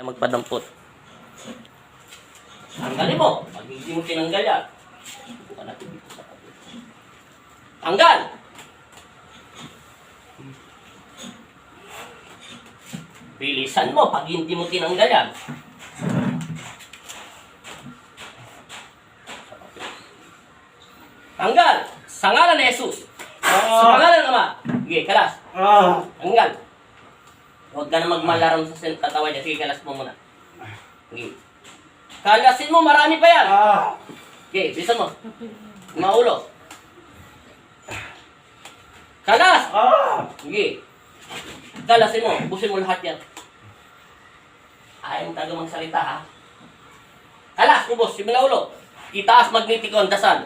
Ay magpadampot. Tanggalin mo. Pag hindi mo tinanggal yan. Buka natin dito sa kapit. Tanggal! Bilisan mo pag hindi mo tinanggal yan. Tanggal! Sa ngalan ni Jesus. Sa ngalan ng Ama. Sige, kalas. Tanggal. Huwag ka na magmalaram sa katawan niya. Sige, kalas mo muna. Sige. Kalasin mo, marami pa yan. Okay, bilisan mo. Maulo. Kalas! Sige. Kalasin mo, busin mo lahat yan. Ayaw mo taga magsalita, ha? Kalas, ubos, simula ulo. Itaas magnetikon, dasal.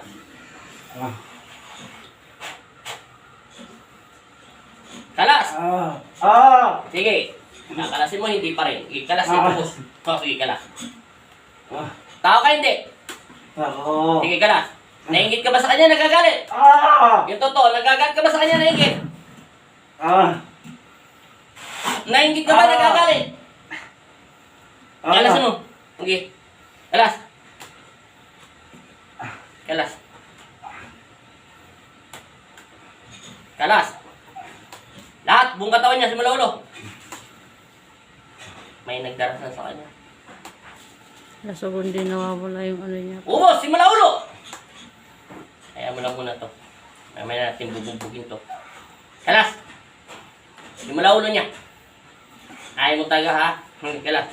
Kalas! Sige. Kalasin mo, hindi pa rin. Sige, kalasin mo, ubos. Sige, kalas. Tao ka hindi? Sige ka na. Nainggit ka ba sa kanya? Nagagalit? Yung totoo, nagagalit ka ba sa kanya? Nainggit? Nainggit ka ba? Nagagalit? Kalasin mo. Okay. Kalas. Kalas. Kalas. Lahat, buong katawan niya, simula ulo. May nagdarasan sa kanya. Nasogon din nawawala yung ano niya. Ubos, simula ulo! Kaya mo lang muna to. Mamaya natin bububugin to. Kalas! Simula ulo niya. Ayaw mo taga ha? Kalas.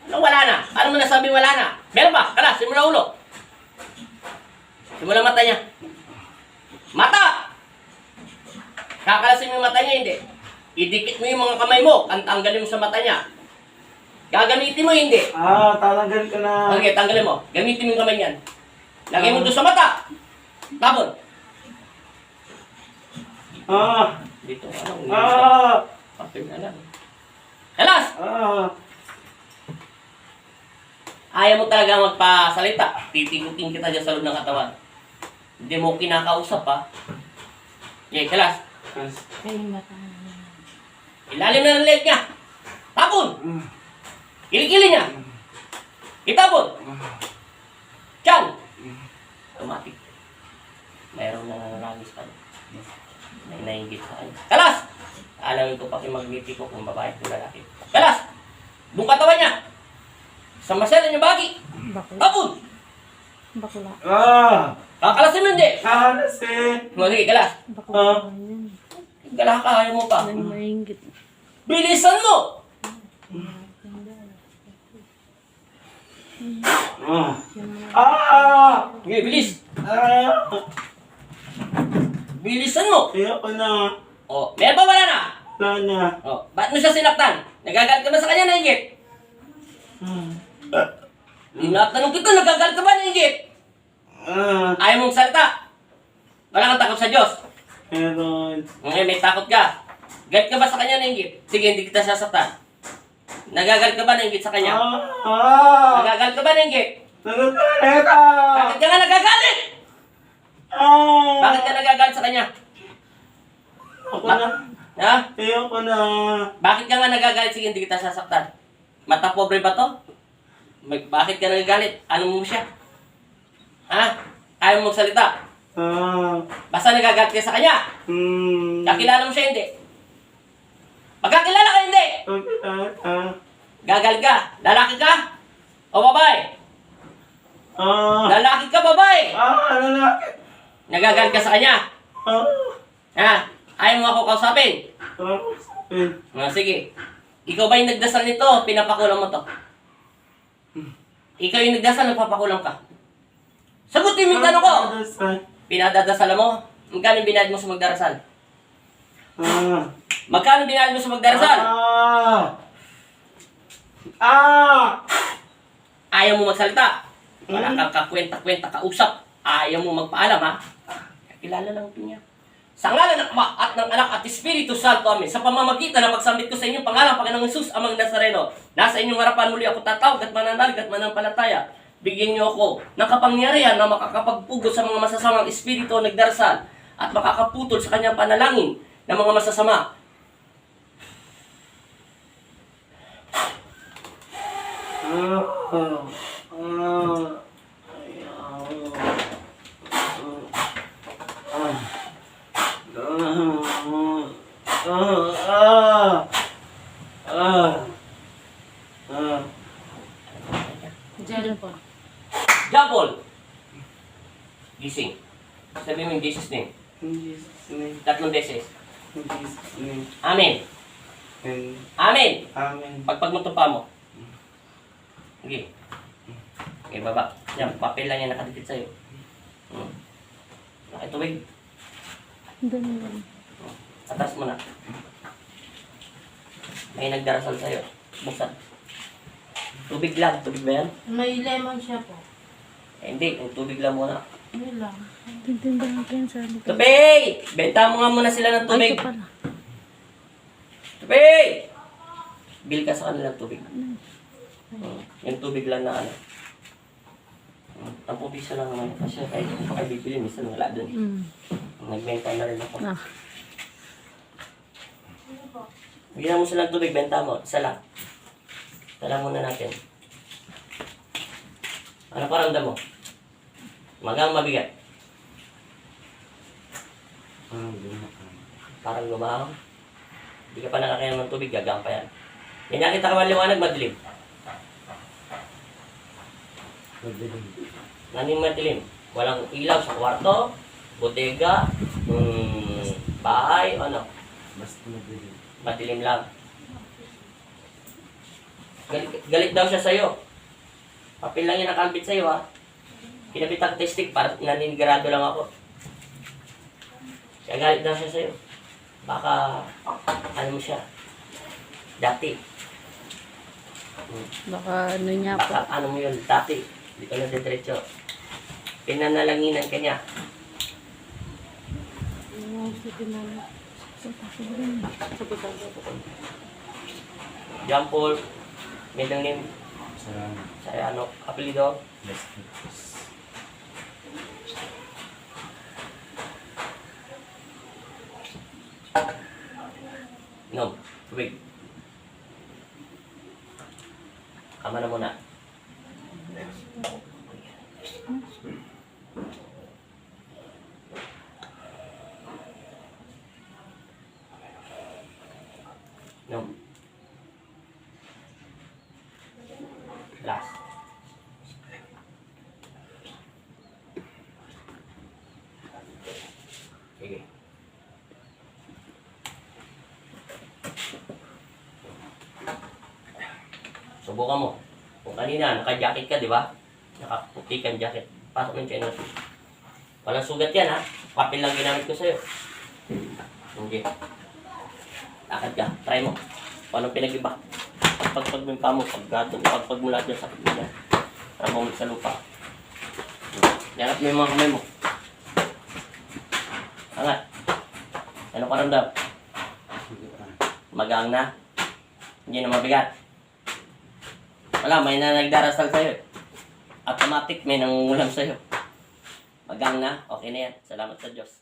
Ano wala na? Paano mo nasabi wala na? Meron ba? Kalas, simula ulo. Simula mata niya. Mata! Kakalasin mo yung mata niya, hindi. Idikit mo yung mga kamay mo. Tanggalin mo sa mata niya. Gagamitin mo, hindi. Talanggan ka na. Okay, tanggalin mo. Gamitin mo yung kamay niyan. Lagay mo doon sa mata. Tapon. Dito, anong papel na lang. Kalas! Ayaw mo talaga magpasalita. Titigutin kita dyan sa loob ng katawan. Hindi mo kinakausap, ha? Okay, kalas. Ilalim na ng leg niya. Tapon! Kilikili niya. Itapon. Tiyan. Automatic. Mayroon na nananangis pa. May nainggit sa kanya. Kalas! Alamin ko pati magniti ko kung babae o lalaki. Kalas! Buong katawan niya. Sa masela niya bagi. Tapon. Bakula. Kakalasin mo hindi. Kalasin. Sige, kalas. Bakula. Galah ka, ayaw mo pa. Ano maingit? Bilisan mo! Okay, bilis. Bilisan mo. Ayoko na. Oh, meron pa wala na? Wala na. Oh, ba't mo siya sinaktan? Nagagalit ka ba sa kanya, nainggit? Tinatanong kita, nagagalit ka ba, nainggit? Ayaw mong salita. Wala kang takot sa Diyos. Meron. Okay, may takot ka. Galit ka ba sa kanya, nainggit? Sige, hindi kita sasaktan. Nagagalit ka ba, nainggit sa kanya? Nagagalit ka ba, nainggit? Nagagalit Bakit ka nga nagagalit? Bakit ka nagagalit sa kanya? Ayoko na. Ha? Ayoko na. Bakit ka nga nagagalit? Sige, hindi kita sasaktan. Mata pobre ba to? Bakit ka nagagalit? Ano mo siya? Ha? Ayaw mong salita? Basta nagagalit ka sa kanya? Kakilala mo siya, hindi? Magkakilala ka, hindi? Gagalit ka? Lalaki ka? O babae? Lalaki ka, babae? Lalaki. Nagagalit ka sa kanya? Ha? Ayaw mo ako kausapin? Sige. Ikaw ba yung nagdasal nito? Pinapakulang mo to? Ikaw yung nagdasal, nagpapakulang ka? Sagutin mo yung tanong ko! Pinadadasal mo? Magkano binayad mo sa magdarasal? Magkano binayad mo sa magdarasal? Ayaw mo magsalita? Wala kang kakwenta-kwenta kausap. Ayaw mo magpaalam, ha? Kakilala lang ito niya. Sa ngalan ng Ama at ng Anak at Espiritu Santo, amin. Sa pamamagitan ng pagsambit ko sa inyong pangalan, Panginoong Hesus, Amang Nazareno, nasa inyong harapan muli ako tatawag at mananalig at manampalataya. Bigyan niyo ako ng kapangyarihan na makakapagpugod sa mga masasamang espiritu o nagdarasal at makakaputol sa kanyang panalangin ng mga masasama. Diyan po. Jabol! Gising. Sabi mo yung Jesus name. Tatlong beses. Amen. Amen. Amen. Pagpag mo tumpa mo. Sige. Okay, baba. Yan, papel lang yan nakadikit sa'yo. Nakitubig. Doon yun. Atas mo na. May nagdarasal sa'yo. Buksan. Tubig lang. Tubig ba yan? May lemon siya po. Hindi, kung tubig lang muna. Ano lang. Tintindahan ko yan sa likod. Tubig! Benta mo nga muna sila ng Ay, tubig. ito pala. Tubig! Bil ka sa kanilang tubig. Yung tubig lang na ano. 10 piso lang naman. Kasi kahit kung pa kayo bibili, minsan wala dun. Nagbenta na rin ako. Ah. Bigyan mo sila ng tubig, benta mo. Isa lang. Tala muna natin. Ano paramdam mo? Magang mabigat. Parang gumahang. Hindi ka pa nakakaya ng tubig, gagang pa yan. May nakita ka ba liwanag, madilim? Naning madilim. Walang ilaw sa kwarto, bodega, bahay, ano. Madilim lang. Galit daw siya sa'yo. Papel lang yung nakalbit sa'yo, ha. Kinabit ang testing para naninigurado lang ako. Kaya galit daw siya sa'yo. Baka, ano mo siya, dati. Baka ano niya po. Baka ano mo yun, dati. Hindi ka na diretso. Pinanalanginan ka niya. John Paul, middle name, saya ano, apelido. No, tubig. Kama na muna. No. Last. Sige. Subukan mo. Kung kanina, naka-jacket ka, di ba? Nakaputi kang jacket. Pasok mo yung China shoes. Walang sugat yan, ha? Papel lang ginamit ko sa'yo. Okay. Lakad ka. Try mo. Paano pinag-iba? Pagpag mo yung pamo, pagpag mo lahat yung sakit mo yan. Para bumalik sa lupa. Yanap mo yung mga kamay mo. Angat. Ano paramdam? Magang na. Hindi na mabigat. Wala, may na nagdarasal sa'yo. Automatic, may nangungulam sa'yo. Magang na, okay na yan. Salamat sa Diyos.